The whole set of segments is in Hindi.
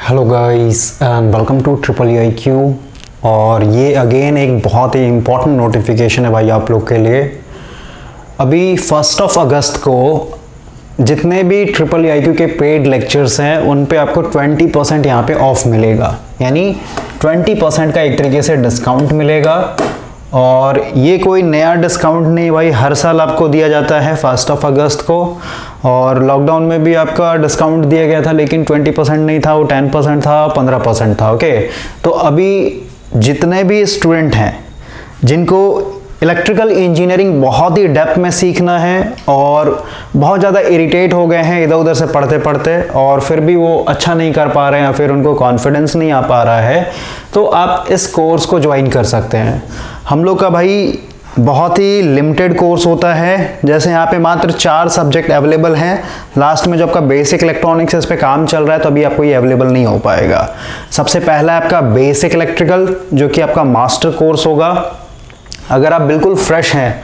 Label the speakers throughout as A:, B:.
A: Hello guys and welcome to triple I Q. और ये अगेन एक बहुत ही इम्पॉर्टेंट नोटिफिकेशन है भाई आप लोग के लिए। अभी 1 अगस्त को जितने भी ट्रिपल आई क्यू के पेड लेक्चर्स हैं उन पे आपको 20% यहाँ पे ऑफ मिलेगा, यानी 20% का एक तरीके से डिस्काउंट मिलेगा। और ये कोई नया डिस्काउंट नहीं भाई, हर साल आपको दिया जाता है 1 अगस्त को। और लॉकडाउन में भी आपका डिस्काउंट दिया गया था, लेकिन 20% नहीं था, वो 10% था, 15% था। ओके, तो अभी जितने भी स्टूडेंट हैं जिनको इलेक्ट्रिकल इंजीनियरिंग बहुत ही डेप्थ में सीखना है और बहुत ज़्यादा इरिटेट हो गए हैं इधर उधर से पढ़ते पढ़ते और फिर भी वो अच्छा नहीं कर पा रहे हैं या फिर उनको कॉन्फिडेंस नहीं आ पा रहा है, तो आप इस कोर्स को ज्वाइन कर सकते हैं। हम लोग का भाई बहुत ही लिमिटेड कोर्स होता है। जैसे यहाँ पे मात्र 4 सब्जेक्ट अवेलेबल हैं। लास्ट में जो आपका बेसिक इलेक्ट्रॉनिक्स है, इस पे काम चल रहा है, तो अभी आपको ये अवेलेबल नहीं हो पाएगा। सबसे पहला है आपका बेसिक इलेक्ट्रिकल, जो कि आपका मास्टर कोर्स होगा। अगर आप बिल्कुल फ्रेश हैं,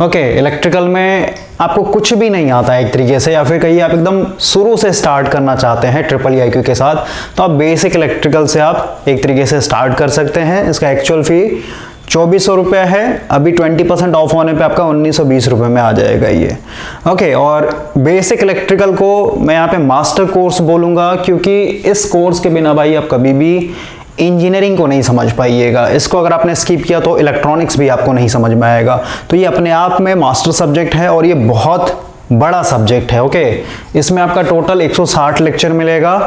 A: ओके, इलेक्ट्रिकल में आपको कुछ भी नहीं आता है एक तरीके से, या फिर कहीं आप एकदम शुरू से स्टार्ट करना चाहते हैं ट्रिपल आई क्यू के साथ, तो आप बेसिक इलेक्ट्रिकल से आप एक तरीके से स्टार्ट कर सकते हैं। इसका एक्चुअल फी 2400 रुपये है, अभी 20% ऑफ होने पे आपका 1920 रुपये में आ जाएगा ये। ओके, और बेसिक इलेक्ट्रिकल को मैं यहाँ पे मास्टर कोर्स बोलूँगा, क्योंकि इस कोर्स के बिना भाई आप कभी भी इंजीनियरिंग को नहीं समझ पाइएगा। इसको अगर आपने स्किप किया तो इलेक्ट्रॉनिक्स भी आपको नहीं समझ में आएगा। तो ये अपने आप में मास्टर सब्जेक्ट है और ये बहुत बड़ा सब्जेक्ट है। ओके, इसमें आपका टोटल 160 लेक्चर मिलेगा,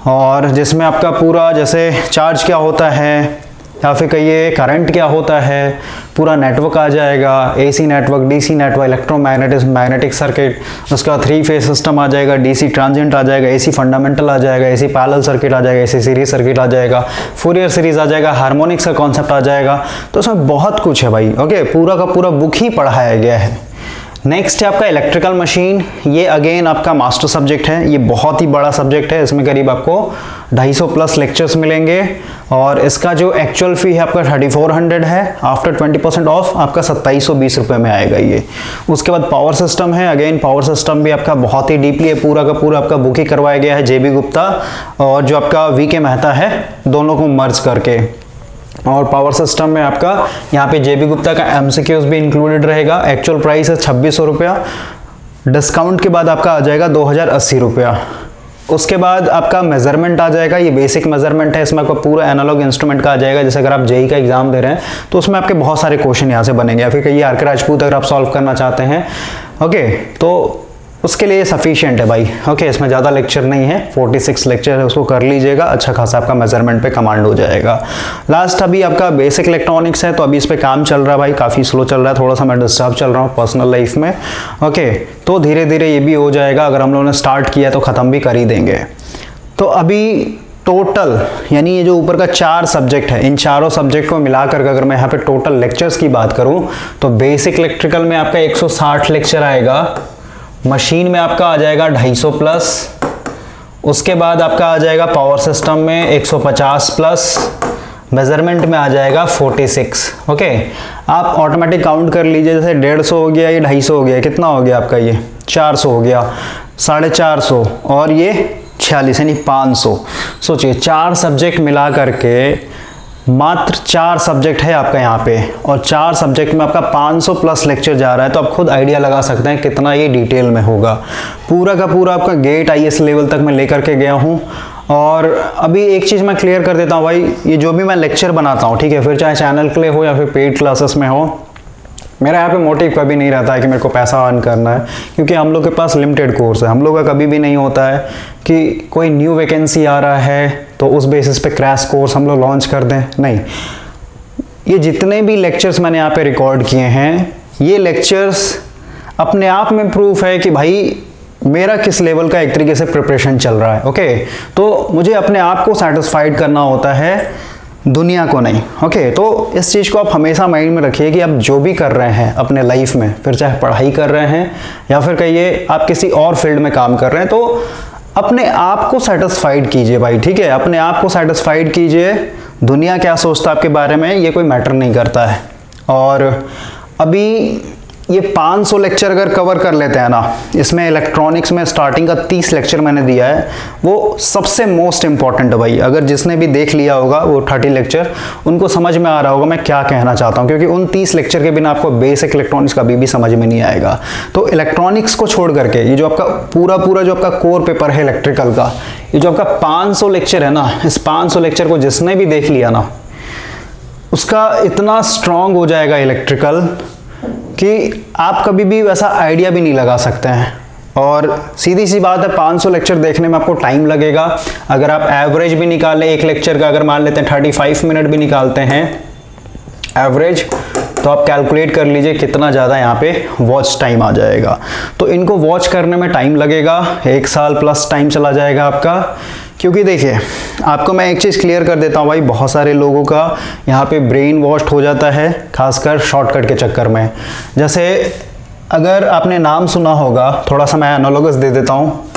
A: और जिसमें आपका पूरा जैसे चार्ज क्या होता है या फिर कहिए करंट क्या होता है, पूरा नेटवर्क आ जाएगा, AC network, DC network, electromagnetism, magnetic circuit, उसका 3 फेज सिस्टम आ जाएगा, डीसी ट्रांजिएंट आ जाएगा, एसी फंडामेंटल आ जाएगा, एसी पैरेलल सर्किट आ जाएगा, एसी सीरीज सर्किट आ जाएगा, फूरियर सीरीज आ जाएगा, हार्मोनिक्स का कॉन्सेप्ट आ जाएगा। तो उसमें बहुत कुछ है भाई। ओके, पूरा का पूरा बुक ही पढ़ाया गया है। नेक्स्ट है आपका इलेक्ट्रिकल मशीन। ये अगेन आपका मास्टर सब्जेक्ट है, ये बहुत ही बड़ा सब्जेक्ट है। इसमें करीब आपको 250 प्लस लेक्चर्स मिलेंगे, और इसका जो एक्चुअल फी है आपका 3400 है, आफ्टर 20% ऑफ आपका 2720 रुपये में आएगा ये। उसके बाद पावर सिस्टम है। अगेन पावर सिस्टम भी आपका बहुत ही डीपली है, पूरा का पूरा आपका बुक ही करवाया गया है जेबी गुप्ता और जो आपका वीके मेहता है, दोनों को मर्ज करके। और पावर सिस्टम में आपका यहाँ पे जेबी गुप्ता का एमसीक्यूज भी इंक्लूडेड रहेगा। एक्चुअल प्राइस है 2600 रुपया, डिस्काउंट के बाद आपका आ जाएगा 2080 रुपया। उसके बाद आपका मेजरमेंट आ जाएगा, ये बेसिक मेजरमेंट है, इसमें आपका पूरा एनालॉग इंस्ट्रूमेंट का आ जाएगा। जैसे अगर आप जेई का एग्जाम दे रहे हैं तो उसमें आपके बहुत सारे क्वेश्चन यहाँ से बनेंगे, या फिर कहीं आर के राजपूत अगर आप सॉल्व करना चाहते हैं, ओके, तो उसके लिए सफिशिएंट है भाई। ओके, इसमें ज़्यादा लेक्चर नहीं है, 46 लेक्चर है, उसको कर लीजिएगा, अच्छा खासा आपका मेजरमेंट पे कमांड हो जाएगा। लास्ट अभी आपका बेसिक इलेक्ट्रॉनिक्स है, तो अभी इस पे काम चल रहा है भाई, काफ़ी स्लो चल रहा है, थोड़ा सा मैं डिस्टर्ब चल रहा हूँ पर्सनल लाइफ में। ओके, तो धीरे धीरे ये भी हो जाएगा, अगर हम लोगों ने स्टार्ट किया तो ख़त्म भी कर ही देंगे। तो अभी टोटल, यानी ये जो ऊपर का 4 सब्जेक्ट है, इन चारों सब्जेक्ट को मिलाकर अगर मैं यहाँ पे टोटल लेक्चर्स की बात करूँ तो बेसिक इलेक्ट्रिकल में आपका 160 लेक्चर आएगा, मशीन में आपका आ जाएगा 250 प्लस, उसके बाद आपका आ जाएगा पावर सिस्टम में 150 प्लस, मेजरमेंट में आ जाएगा 46। ओके, आप ऑटोमेटिक काउंट कर लीजिए, जैसे 150 हो गया, ये 250 हो गया, कितना हो गया आपका ये 400 हो गया, 450 और ये 46 यानी 500। सोचिए 4 सब्जेक्ट मिला करके मात्र 4 सब्जेक्ट है आपका यहाँ पे, और 4 सब्जेक्ट में आपका 500 प्लस लेक्चर जा रहा है, तो आप खुद आइडिया लगा सकते हैं कितना ये डिटेल में होगा। पूरा का पूरा आपका गेट आईएएस लेवल तक मैं लेकर के गया हूँ। और अभी एक चीज़ मैं क्लियर कर देता हूँ भाई, ये जो भी मैं लेक्चर बनाता हूँ, ठीक है, फिर चाहे चैनल के लिए हो या फिर पेड क्लासेस में हो, मेरा यहाँ पे मोटिव कभी नहीं रहता है कि मेरे को पैसा अर्न करना है, क्योंकि हम लोग के पास लिमिटेड कोर्स है। हम लोग का कभी भी नहीं होता है कि कोई न्यू वैकेंसी आ रहा है तो उस बेसिस पे क्रैश कोर्स हम लोग लॉन्च कर दें, नहीं। ये जितने भी लेक्चर्स मैंने यहाँ पे रिकॉर्ड किए हैं, ये लेक्चर्स अपने आप में प्रूफ है कि भाई मेरा किस लेवल का एक तरीके से प्रिपरेशन चल रहा है। ओके, तो मुझे अपने आप को सेटिस्फाइड करना होता है, दुनिया को नहीं। ओके, तो इस चीज़ को आप हमेशा माइंड में रखिए कि आप जो भी कर रहे हैं अपने लाइफ में, फिर चाहे पढ़ाई कर रहे हैं या फिर कहिए आप किसी और फील्ड में काम कर रहे हैं, तो अपने आप को सेटिस्फाइड कीजिए भाई, ठीक है, अपने आप को सेटिस्फाइड कीजिए। दुनिया क्या सोचता है आपके बारे में, ये कोई मैटर नहीं करता है। और अभी ये 500 लेक्चर अगर कवर कर लेते हैं ना, इसमें इलेक्ट्रॉनिक्स में स्टार्टिंग का 30 लेक्चर मैंने दिया है, वो सबसे मोस्ट इंपॉर्टेंट है भाई। अगर जिसने भी देख लिया होगा वो 30 लेक्चर, उनको समझ में आ रहा होगा मैं क्या कहना चाहता हूँ, क्योंकि उन 30 लेक्चर के बिना आपको बेसिक इलेक्ट्रॉनिक्स कभी भी समझ में नहीं आएगा। तो इलेक्ट्रॉनिक्स को छोड़ करके ये जो आपका पूरा जो आपका कोर पेपर है इलेक्ट्रिकल का, ये जो आपका 500 लेक्चर है ना, इस 500 लेक्चर को जिसने भी देख लिया ना, उसका इतना स्ट्रांग हो जाएगा इलेक्ट्रिकल कि आप कभी भी वैसा आइडिया भी नहीं लगा सकते हैं। और सीधी सी बात है, 500 लेक्चर देखने में आपको टाइम लगेगा। अगर आप एवरेज भी निकालें एक लेक्चर का, अगर मान लेते हैं 35 मिनट भी निकालते हैं एवरेज, तो आप कैलकुलेट कर लीजिए कितना ज़्यादा यहाँ पे वॉच टाइम आ जाएगा। तो इनको वॉच करने में टाइम लगेगा, 1 साल प्लस टाइम चला जाएगा आपका। क्योंकि देखिए, आपको मैं एक चीज़ क्लियर कर देता हूँ भाई, बहुत सारे लोगों का यहाँ पे ब्रेन वॉश्ड हो जाता है, खासकर शॉर्टकट के चक्कर में। जैसे अगर आपने नाम सुना होगा, थोड़ा सा मैं एनालॉगस दे देता हूँ,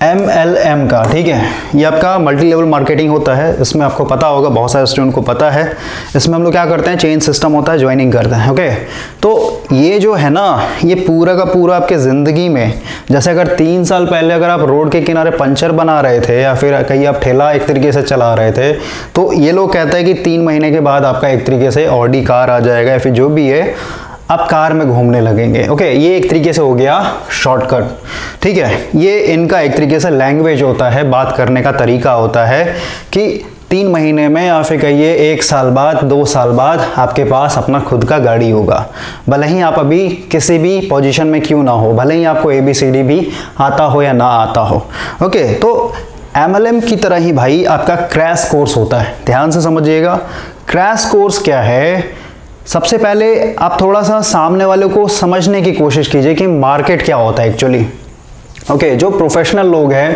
A: MLM का, ठीक है, ये आपका मल्टी लेवल मार्केटिंग होता है। इसमें आपको पता होगा, बहुत सारे स्टूडेंट को पता है, इसमें हम लोग क्या करते हैं, चेन सिस्टम होता है, ज्वाइनिंग करते हैं। ओके, तो ये जो है ना, ये पूरा का पूरा आपके ज़िंदगी में, जैसे अगर 3 साल पहले अगर आप रोड के किनारे पंचर बना रहे थे या फिर कहीं आप ठेला एक तरीके से चला रहे थे, तो ये लोग कहते हैं कि 3 महीने के बाद आपका एक तरीके से ऑडी कार आ जाएगा, या फिर जो भी है आप कार में घूमने लगेंगे। ओके, ये एक तरीके से हो गया शॉर्टकट, ठीक है। ये इनका एक तरीके से लैंग्वेज होता है, बात करने का तरीका होता है कि 3 महीने में या फिर कहिए 1 साल बाद, 2 साल बाद आपके पास अपना खुद का गाड़ी होगा। भले ही आप अभी किसी भी पोजीशन में क्यों ना हो, भले ही आपको ABCD भी आता हो या ना आता हो। ओके, तो MLM की तरह ही भाई आपका क्रैश कोर्स होता है। ध्यान से समझिएगा, क्रैश कोर्स क्या है। सबसे पहले आप थोड़ा सा सामने वाले को समझने की कोशिश कीजिए कि मार्केट क्या होता है एक्चुअली। ओके, जो प्रोफेशनल लोग हैं,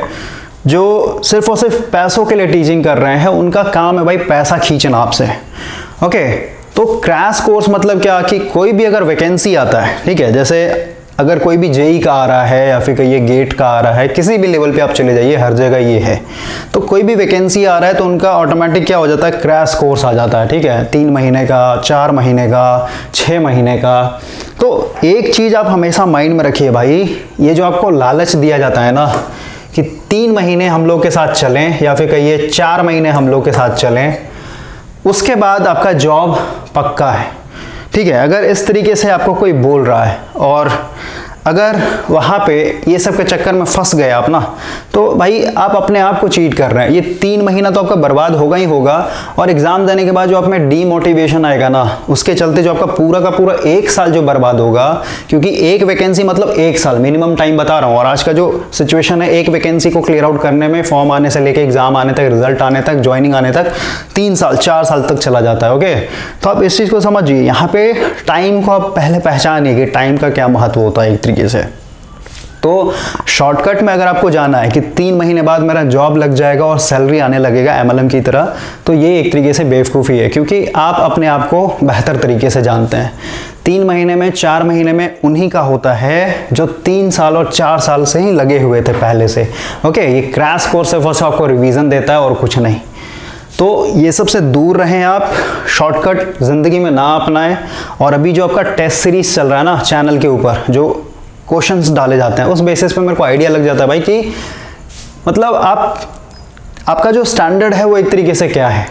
A: जो सिर्फ और सिर्फ पैसों के लिए टीचिंग कर रहे हैं, उनका काम है भाई पैसा खींचना आपसे। ओके, तो क्रैश कोर्स मतलब क्या कि कोई भी अगर वैकेंसी आता है, ठीक है, जैसे अगर कोई भी JEE का आ रहा है या फिर कहिए गेट का आ रहा है, किसी भी लेवल पे आप चले जाइए, हर जगह ये है, तो कोई भी वैकेंसी आ रहा है तो उनका ऑटोमेटिक क्या हो जाता है, क्रैश कोर्स आ जाता है, ठीक है, 3 महीने का, 4 महीने का, 6 महीने का। तो एक चीज़ आप हमेशा माइंड में रखिए भाई, ये जो आपको लालच दिया जाता है ना कि 3 महीने हम लोग के साथ चलें या फिर कहिए 4 महीने हम लोग के साथ चलें, उसके बाद आपका जॉब पक्का है, ठीक है। अगर इस तरीके से आपको कोई बोल रहा है और अगर वहाँ पे ये सब के चक्कर में फंस गए आप ना, तो भाई आप अपने आप को चीट कर रहे हैं। ये 3 महीना तो आपका बर्बाद होगा ही होगा, और एग्जाम देने के बाद जो आप में डीमोटिवेशन आएगा ना, उसके चलते जो आपका पूरा का पूरा 1 साल जो बर्बाद होगा, क्योंकि एक वैकेंसी मतलब 1 साल मिनिमम टाइम बता रहा हूँ। और आज का जो सिचुएशन है, एक वैकेंसी को क्लियर आउट करने में फॉर्म आने से लेकर एग्जाम आने तक, रिजल्ट आने तक, ज्वाइनिंग आने तक 3 साल 4 साल तक चला जाता है। ओके, तो आप इस चीज़ को समझिए, यहाँ पे टाइम को आप पहले पहचानिए कि टाइम का क्या महत्व होता है एक तरीके से। तो शॉर्टकट में अगर आपको जाना है कि 3 महीने बाद मेरा जॉब लग जाएगा और सैलरी आने लगेगा MLM की तरह, तो ये एक तरीके से बेवकूफ़ी है, क्योंकि आप अपने आप को बेहतर तरीके से जानते हैं। 3 महीने में, 4 महीने में उन्हीं का होता है जो 3 साल और 4 साल से ही लगे हुए थे पहले से। ओके, ये क्रैश कोर्स सिर्फ आपको रिवीजन देता है और कुछ नहीं। तो ये सबसे दूर रहें आप, शॉर्टकट ज़िंदगी में ना अपनाएं। और अभी जो आपका टेस्ट सीरीज चल रहा है ना चैनल के ऊपर, जो क्वेश्चंस डाले जाते हैं, उस बेसिस पे मेरे को आइडिया लग जाता है भाई कि मतलब आपका जो स्टैंडर्ड है वो एक तरीके से क्या है।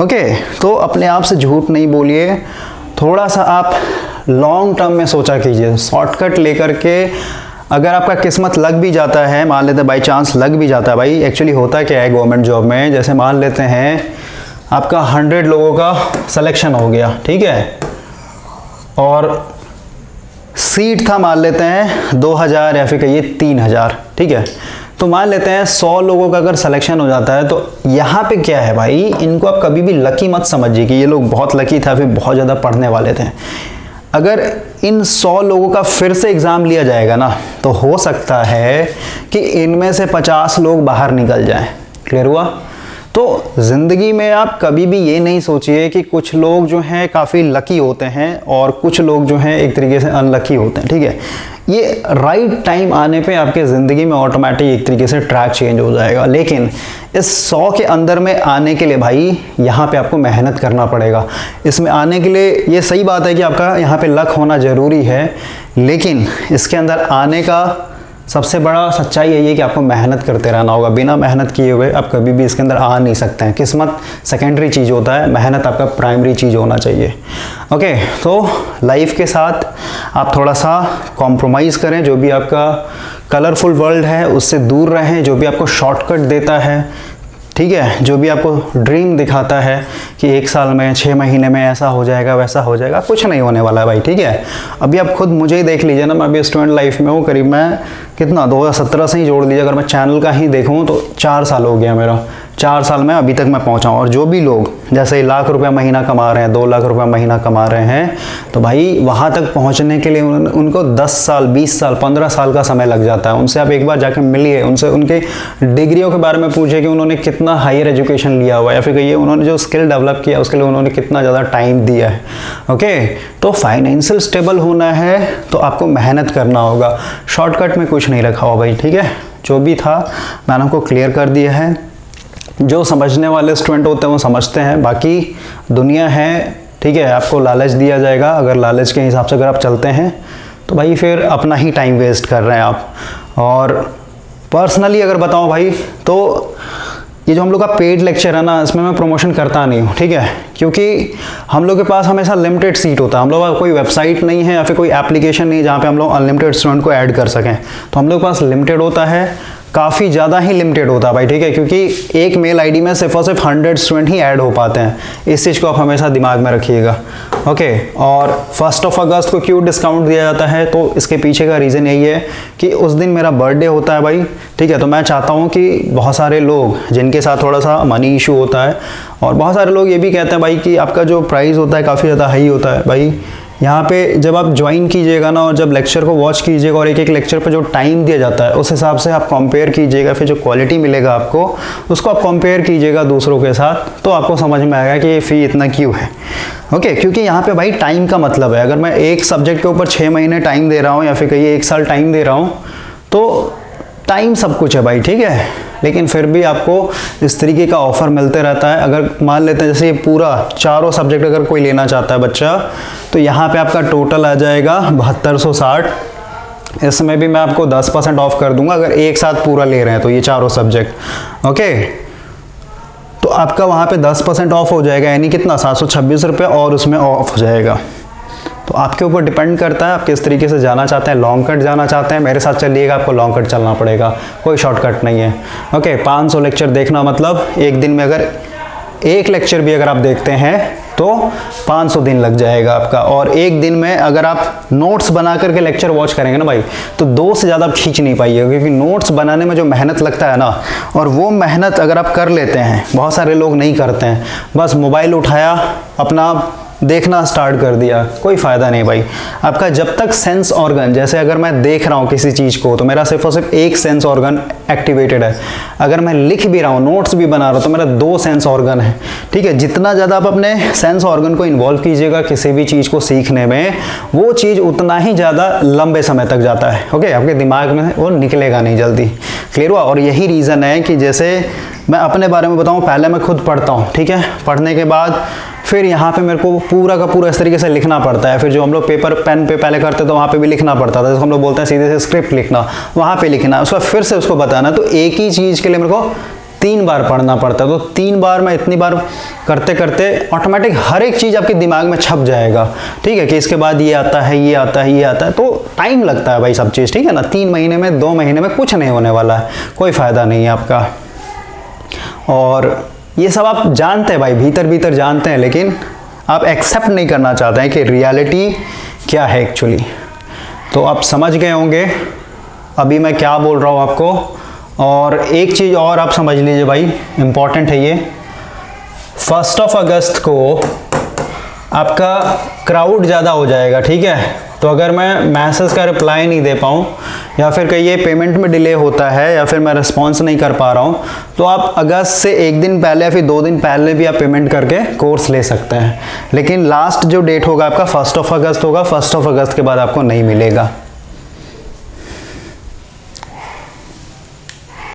A: ओके, तो अपने आप से झूठ नहीं बोलिए, थोड़ा सा आप लॉन्ग टर्म में सोचा कीजिए। शॉर्टकट लेकर के अगर आपका किस्मत लग भी जाता है, मान लेते हैं बाई चांस लग भी जाता है, भाई एक्चुअली होता क्या है गवर्नमेंट जॉब में, जैसे मान लेते हैं आपका 100 लोगों का सिलेक्शन हो गया, ठीक है, और सीट था मान लेते हैं 2000 या फिर कहिए 3000, ठीक है। तो मान लेते हैं 100 लोगों का अगर सिलेक्शन हो जाता है, तो यहाँ पे क्या है भाई, इनको आप कभी भी लकी मत समझिए कि ये लोग बहुत लकी था, फिर बहुत ज़्यादा पढ़ने वाले थे। अगर इन 100 लोगों का फिर से एग्ज़ाम लिया जाएगा ना, तो हो सकता है कि इनमें से 50 लोग बाहर निकल जाएं। क्लियर हुआ? तो ज़िंदगी में आप कभी भी ये नहीं सोचिए कि कुछ लोग जो हैं काफ़ी लकी होते हैं और कुछ लोग जो हैं एक तरीके से अनलकी होते हैं, ठीक है। ये राइट टाइम आने पे आपके ज़िंदगी में ऑटोमेटिक एक तरीके से ट्रैक चेंज हो जाएगा, लेकिन इस 100 के अंदर में आने के लिए भाई यहाँ पे आपको मेहनत करना पड़ेगा। इसमें आने के लिए ये सही बात है कि आपका यहाँ पे लक होना ज़रूरी है, लेकिन इसके अंदर आने का सबसे बड़ा सच्चाई यही है कि आपको मेहनत करते रहना होगा। बिना मेहनत किए हुए आप कभी भी इसके अंदर आ नहीं सकते हैं। किस्मत सेकेंडरी चीज़ होता है, मेहनत आपका प्राइमरी चीज़ होना चाहिए। ओके, तो लाइफ के साथ आप थोड़ा सा कॉम्प्रोमाइज़ करें, जो भी आपका कलरफुल वर्ल्ड है उससे दूर रहें, जो भी आपको शॉर्टकट देता है, ठीक है, जो भी आपको ड्रीम दिखाता है कि 1 साल में 6 महीने में ऐसा हो जाएगा वैसा हो जाएगा, कुछ नहीं होने वाला है भाई, ठीक है। अभी आप खुद मुझे ही देख लीजिए ना, मैं अभी स्टूडेंट लाइफ में हूँ, करीब मैं कितना 2017 से ही जोड़ लीजिए, अगर मैं चैनल का ही देखूँ तो 4 साल हो गया मेरा। 4 साल में अभी तक मैं पहुंचा हूँ। और जो भी लोग जैसे 1 लाख रुपया महीना कमा रहे हैं, 2 लाख रुपया महीना कमा रहे हैं, तो भाई वहाँ तक पहुँचने के लिए उनको 10 साल 20 साल 15 साल का समय लग जाता है। उनसे आप एक बार जाके मिलिए, उनसे उनके डिग्रियों के बारे में पूछिए कि उन्होंने कितना हायर एजुकेशन लिया हुआ है, या फिर कहिए उन्होंने जो स्किल डेवलप किया उसके लिए उन्होंने कितना ज़्यादा टाइम दिया है। ओके, तो फाइनेंशियल स्टेबल होना है तो आपको मेहनत करना होगा, शॉर्टकट में कुछ नहीं रखा हुआ भाई, ठीक है। जो भी था मैंने आपको क्लियर कर दिया है। जो समझने वाले स्टूडेंट होते हैं वो समझते हैं, बाकी दुनिया है, ठीक है। आपको लालच दिया जाएगा, अगर लालच के हिसाब से अगर आप चलते हैं तो भाई फिर अपना ही टाइम वेस्ट कर रहे हैं आप। और पर्सनली अगर बताऊं भाई, तो ये जो हम लोग का पेड लेक्चर है ना, इसमें मैं प्रमोशन करता नहीं हूँ, ठीक है, क्योंकि हम लोग के पास हमेशा लिमिटेड सीट होता है। हम लोग का कोई वेबसाइट नहीं है या फिर कोई एप्लीकेशन नहीं है जहाँ पे हम लोग अनलिमिटेड स्टूडेंट को ऐड कर सकें, तो हम लोग के पास लिमिटेड होता है, काफ़ी ज़्यादा ही लिमिटेड होता है भाई, ठीक है, क्योंकि एक मेल आईडी में सिर्फ और सिर्फ 100 स्टूडेंट ही ऐड हो पाते हैं। इस चीज़ को आप हमेशा दिमाग में रखिएगा। ओके, और 1 अगस्त को क्यों डिस्काउंट दिया जाता है, तो इसके पीछे का रीज़न यही है कि उस दिन मेरा बर्थडे होता है भाई, ठीक है। तो मैं चाहता हूँ कि बहुत सारे लोग जिनके साथ थोड़ा सा मनी इशू होता है, और बहुत सारे लोग ये भी कहते हैं भाई कि आपका जो प्राइस होता है काफ़ी ज़्यादा हाई होता है भाई। यहाँ पे जब आप ज्वाइन कीजिएगा ना, और जब लेक्चर को वॉच कीजिएगा और एक एक लेक्चर पे जो टाइम दिया जाता है उस हिसाब से आप कंपेयर कीजिएगा, फिर जो क्वालिटी मिलेगा आपको उसको आप कंपेयर कीजिएगा दूसरों के साथ, तो आपको समझ में आएगा कि ये फ़ी इतना क्यों है। ओके, क्योंकि यहाँ पे भाई टाइम का मतलब है। अगर मैं एक सब्जेक्ट के ऊपर 6 महीने टाइम दे रहा हूँ या फिर कहिए 1 साल टाइम दे रहा हूँ, तो टाइम सब कुछ है भाई, ठीक है। लेकिन फिर भी आपको इस तरीके का ऑफ़र मिलते रहता है। अगर मान लेते हैं जैसे ये पूरा चारों सब्जेक्ट अगर कोई लेना चाहता है बच्चा, तो यहाँ पे आपका टोटल आ जाएगा 7260। इसमें भी मैं आपको 10% ऑफ कर दूंगा अगर एक साथ पूरा ले रहे हैं तो, ये चारों सब्जेक्ट। ओके, तो आपका वहाँ पे 10% ऑफ हो जाएगा, यानी कितना 726 रुपये और उसमें ऑफ हो जाएगा। तो आपके ऊपर डिपेंड करता है आप किस तरीके से जाना चाहते हैं। लॉन्ग कट जाना चाहते हैं, मेरे साथ चलिएगा, आपको लॉन्ग कट चलना पड़ेगा, कोई शॉर्टकट नहीं है। ओके, 500 लेक्चर देखना मतलब एक दिन में अगर एक लेक्चर भी अगर आप देखते हैं तो 500 दिन लग जाएगा आपका। और एक दिन में अगर आप नोट्स बना करके लेक्चर वॉच करेंगे ना भाई, तो 2 से ज़्यादा आप खींच नहीं पाइएगा, क्योंकि नोट्स बनाने में जो मेहनत लगता है ना, और वो मेहनत अगर आप कर लेते हैं, बहुत सारे लोग नहीं करते हैं, बस मोबाइल उठाया अपना देखना स्टार्ट कर दिया, कोई फ़ायदा नहीं भाई। आपका जब तक सेंस ऑर्गन, जैसे अगर मैं देख रहा हूँ किसी चीज़ को तो मेरा सिर्फ और सिर्फ एक सेंस ऑर्गन एक्टिवेटेड है। अगर मैं लिख भी रहा हूँ, नोट्स भी बना रहा हूँ, तो मेरा 2 सेंस ऑर्गन है, ठीक है। जितना ज़्यादा आप अपने सेंस ऑर्गन को इन्वॉल्व कीजिएगा किसी भी चीज़ को सीखने में, वो चीज़ उतना ही ज़्यादा लंबे समय तक जाता है। ओके, आपके दिमाग में वो निकलेगा नहीं जल्दी। क्लियर हुआ? और यही रीज़न है कि जैसे मैं अपने बारे में बताऊँ, पहले मैं खुद पढ़ता हूँ, ठीक है, पढ़ने के बाद फिर यहाँ पे मेरे को पूरा का पूरा इस तरीके से लिखना पड़ता है। फिर जो हम लोग पेपर पेन पे पहले करते तो वहाँ पे भी लिखना पड़ता था, जैसे हम लोग बोलते हैं सीधे से स्क्रिप्ट लिखना, वहाँ पे लिखना, उसका फिर से उसको बताना। तो एक ही चीज़ के लिए मेरे को 3 बार पढ़ना पड़ता है। तो 3 बार मैं इतनी बार करते करते ऑटोमेटिक हर एक चीज़ आपके दिमाग में छप जाएगा, ठीक है, कि इसके बाद ये आता है, ये आता है, ये आता है। तो टाइम लगता है भाई सब चीज़, ठीक है ना। 3 महीने में 2 महीने में कुछ नहीं होने वाला है, कोई फ़ायदा नहीं है आपका। और ये सब आप जानते हैं भाई, भीतर भीतर जानते हैं, लेकिन आप एक्सेप्ट नहीं करना चाहते हैं कि रियलिटी क्या है एक्चुअली। तो आप समझ गए होंगे अभी मैं क्या बोल रहा हूँ आपको। और एक चीज़ और आप समझ लीजिए भाई, इम्पॉर्टेंट है ये, 1 अगस्त को आपका क्राउड ज़्यादा हो जाएगा, ठीक है। तो अगर मैं मैसेज का रिप्लाई नहीं दे पाऊँ या फिर कहीं पेमेंट में डिले होता है या फिर मैं रिस्पॉन्स नहीं कर पा रहा हूँ, तो आप अगस्त से 1 दिन पहले या फिर 2 दिन पहले भी आप पेमेंट करके कोर्स ले सकते हैं। लेकिन लास्ट जो डेट होगा आपका 1 अगस्त होगा, 1 अगस्त के बाद आपको नहीं मिलेगा।